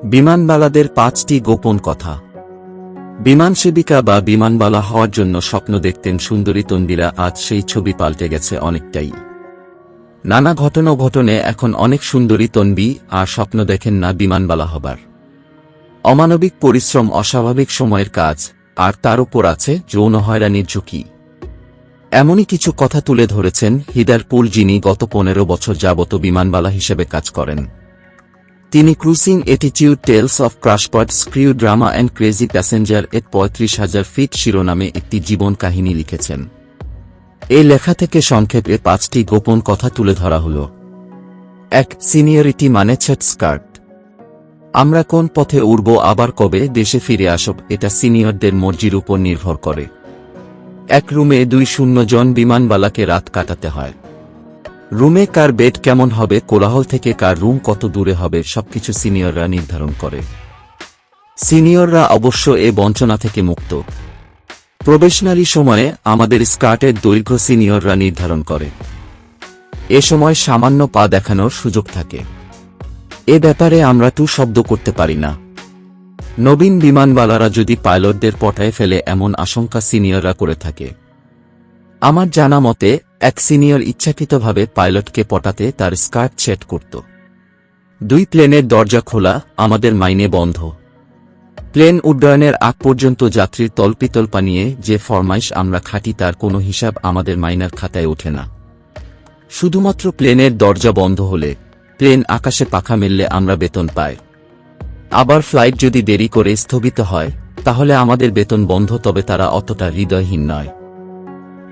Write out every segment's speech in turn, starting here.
বিমানবালাদের ৫টি গোপন কথা। বিমান সেবিকা বা বিমানবালা হওয়ার জন্য স্বপ্ন দেখতেন সুন্দরী তন্বীরা, আজ সেই ছবি পাল্টে গেছে অনেকটাই। নানা ঘটনে এখন অনেক সুন্দরী তন্বী আর স্বপ্ন দেখেন না বিমানবালা হবার। অমানবিক পরিশ্রম, অস্বাভাবিক সময়ের কাজ, আর তার উপর আছে যৌন হয়রানির ঝুঁকি। এমনই কিছু কথা তুলে ধরেছেন হিদারপুর, যিনি গত ১৫ বছর যাবত বিমানবালা হিসেবে কাজ করেন। তিনি cruising attitude tales of crashpad screw drama and crazy passenger এর ৩৫,০০০ ফিট শিরোনামে একটি জীবন কাহিনী লিখেছেন। এই লেখা থেকে সংক্ষেপে ৫টি গোপন কথা তুলে ধরা হল। ১. সিনিয়রিটি মানে ছেট স্কার্ট। আমরা কোন পথে উড়ব, আবার কবে দেশে ফিরে আসব, এটা সিনিয়রদের মর্জির উপর নির্ভর করে। এক রুমে ২০ জন বিমানবালাকে রাত কাটাতে হয়। রুমে কার বেড কেমন হবে, কোলাহল থেকে কার রুম কত দূরে হবে, সবকিছু সিনিয়ররা নির্ধারণ করে। সিনিয়ররা অবশ্য এ বঞ্চনা থেকে মুক্ত। প্রবেশনারি সময়ে আমাদের স্কার্টের দৈর্ঘ্য সিনিয়ররা নির্ধারণ করে। এ সময় সামান্য পা দেখানোর সুযোগ থাকে। এ ব্যাপারে আমরা টু শব্দ করতে পারি না। নবীন বিমানবালারা যদি পাইলটদের পটায় ফেলে, এমন আশঙ্কা সিনিয়ররা করে থাকে। আমার জানা মতে এক সিনিয়র ইচ্ছাকৃতভাবে পাইলটকে পটাতে তার স্কার্ট সেট করত। ২. প্লেনের দরজা খোলা, আমাদের মাইনে বন্ধ। প্লেন উড্ডয়নের আগ পর্যন্ত যাত্রীর তল্পিতল্পা নিয়ে যে ফরমাইশ আমরা খাটি, তার কোনো হিসাব আমাদের মাইনার খাতায় ওঠে না। শুধুমাত্র প্লেনের দরজা বন্ধ হলে, প্লেন আকাশে পাখা মেললে আমরা বেতন পাই। আবার ফ্লাইট যদি দেরি করে স্থগিত হয়, তাহলে আমাদের বেতন বন্ধ, তবে তারা অতটা হৃদয়হীন নয়।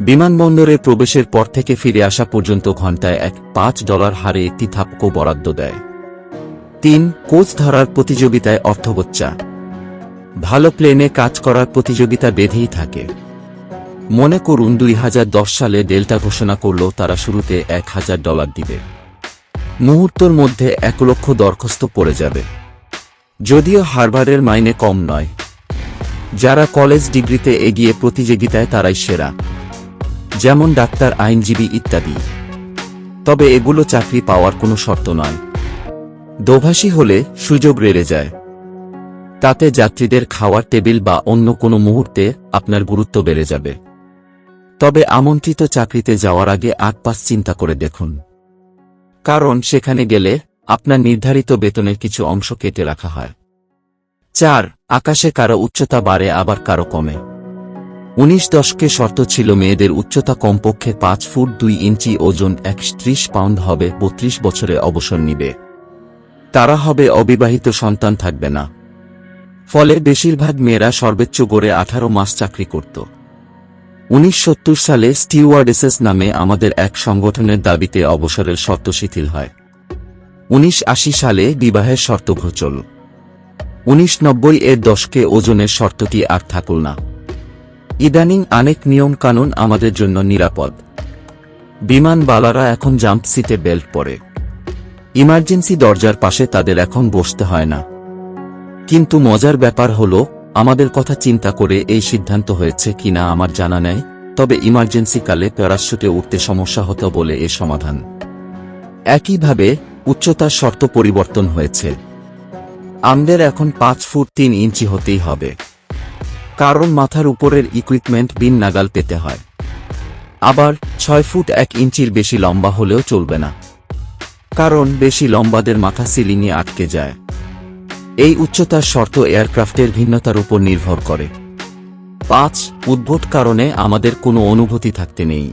বিমানবন্দরে প্রবেশের পর থেকে ফিরে আসা পর্যন্ত ঘণ্টায় $5 হারে একটি থাপ্পড় বরাদ্দ দেয়। ৩. কোচ ধরার প্রতিযোগিতায় অর্থগচ্চা। ভালো প্লেনে কাজ করার প্রতিযোগিতা বেঁধেই থাকে। মনে করুন ২০১০ সালে ডেল্টা ঘোষণা করল তারা শুরুতে $১,০০০ দিবে। মুহূর্তের মধ্যে ১ লক্ষ দরখাস্ত পড়ে যাবে। যদিও হার্ভার্ডের মাইনে কম নয়। যারা কলেজ ডিগ্রিতে এগিয়ে প্রতিযোগিতায়, তারাই সেরা, যেমন ডাক্তার, আইনজীবী ইত্যাদি। তবে এগুলো চাকরি পাওয়ার কোনো শর্ত নয়। দোভাষী হলে সুযোগ বেড়ে যায়। তাতে যাত্রীদের খাওয়ার টেবিল বা অন্য কোনো মুহূর্তে আপনার গুরুত্ব বেড়ে যাবে। তবে আমন্ত্রিত চাকরিতে যাওয়ার আগে ৮-৫ চিন্তা করে দেখুন, কারণ সেখানে গেলে আপনার নির্ধারিত বেতনের কিছু অংশ কেটে রাখা হয়। ৪. আকাশে কারো উচ্চতা বাড়ে, আবার কারো কমে। ১৯ দশকে শর্ত ছিল মেয়েদের উচ্চতা কমপক্ষে ৫ ফুট ২ ইঞ্চি, ওজন ৩১ পাউন্ড হবে, ৩২ বছরে অবসর নিবে। তারা হবে অবিবাহিত, সন্তান থাকবে না। ফলে বেশিরভাগ মেয়েরা সর্বোচ্চ গড়ে ১৮ মাস চাকরি করত। ১৯৭০ সালে স্টিওয়ার্ডেসেস নামে আমাদের এক সংগঠনের দাবিতে অবসরের শর্ত শিথিল হয়। ১৯৮০ সালে বিবাহের শর্ত ঘোচল। ১৯৯০-এর দশকে ওজনের শর্তটি আর থাকল না। ইদানিং অনেক নিয়ম কানুন আমাদের জন্য নিরাপদ। বিমানবালারা এখন জাম্প সিটে বেল্ট পরে। ইমার্জেন্সি দরজার পাশে তাদের এখন বসতে হয় না। কিন্তু মজার ব্যাপার হল, আমাদের কথা চিন্তা করে এই সিদ্ধান্ত হয়েছে কিনা আমার জানা নেই, তবে ইমার্জেন্সি কালে প্যারাশুটে উঠতে সমস্যা হতো বলে এ সমাধান। একইভাবে উচ্চতার শর্ত পরিবর্তন হয়েছে। আমাদের এখন ৫ ফুট ৩ ইঞ্চি হতেই হবে, কারণ মাথার উপরের ইকুইপমেন্ট বিন নাগাল পেতে হয়। আবার ৬ ফুট ১ ইঞ্চির বেশি লম্বা হলেও চলবে না, কারণ বেশি লম্বাদের মাথা সিলিংয়ে আটকে যায়। এই উচ্চতার শর্ত এয়ারক্রাফটের ভিন্নতার উপর নির্ভর করে। ৫. উদ্ভট কারণে আমাদের কোনো অনুভূতি থাকতে নেই।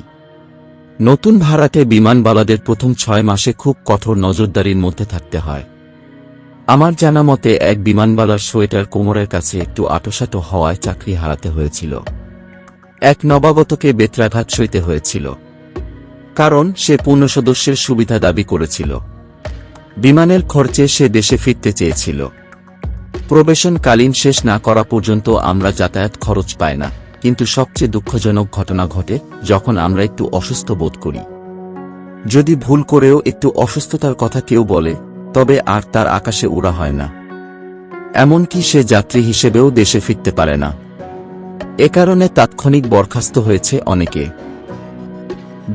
নতুন ভাড়াটে বিমানবালাদের প্রথম ৬ মাসে খুব কঠোর নজরদারির মধ্যে থাকতে হয়। আমার জানা মতে এক বিমানবালার সোয়েটার কোমরের কাছে একটু আঁটোসাঁটো হওয়ায় চাকরি হারাতে হয়েছিল। এক নবাগতকে বেত্রাঘাত সইতে হয়েছিল, কারণ সে পূর্ণ সদস্যের সুবিধা দাবি করেছিল। বিমানের খরচে সে দেশে ফিরতে চেয়েছিল। প্রবেশনকালীন শেষ না করা পর্যন্ত আমরা যাতায়াত খরচ পাই না। কিন্তু সবচেয়ে দুঃখজনক ঘটনা ঘটে যখন আমরা একটু অসুস্থ বোধ করি। যদি ভুল করেও একটু অসুস্থতার কথা কেউ বলে, তবে আর তার আকাশে উড়া হয় না। এমনকি সে যাত্রী হিসেবেও দেশে ফিরতে পারে না। এ কারণে তাৎক্ষণিক বরখাস্ত হয়েছে অনেকে।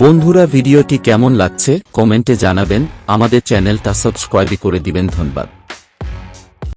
বন্ধুরা, ভিডিওটি কেমন লাগছে কমেন্টে জানাবেন। আমাদের চ্যানেলটা সাবস্ক্রাইব করে দিবেন। ধন্যবাদ।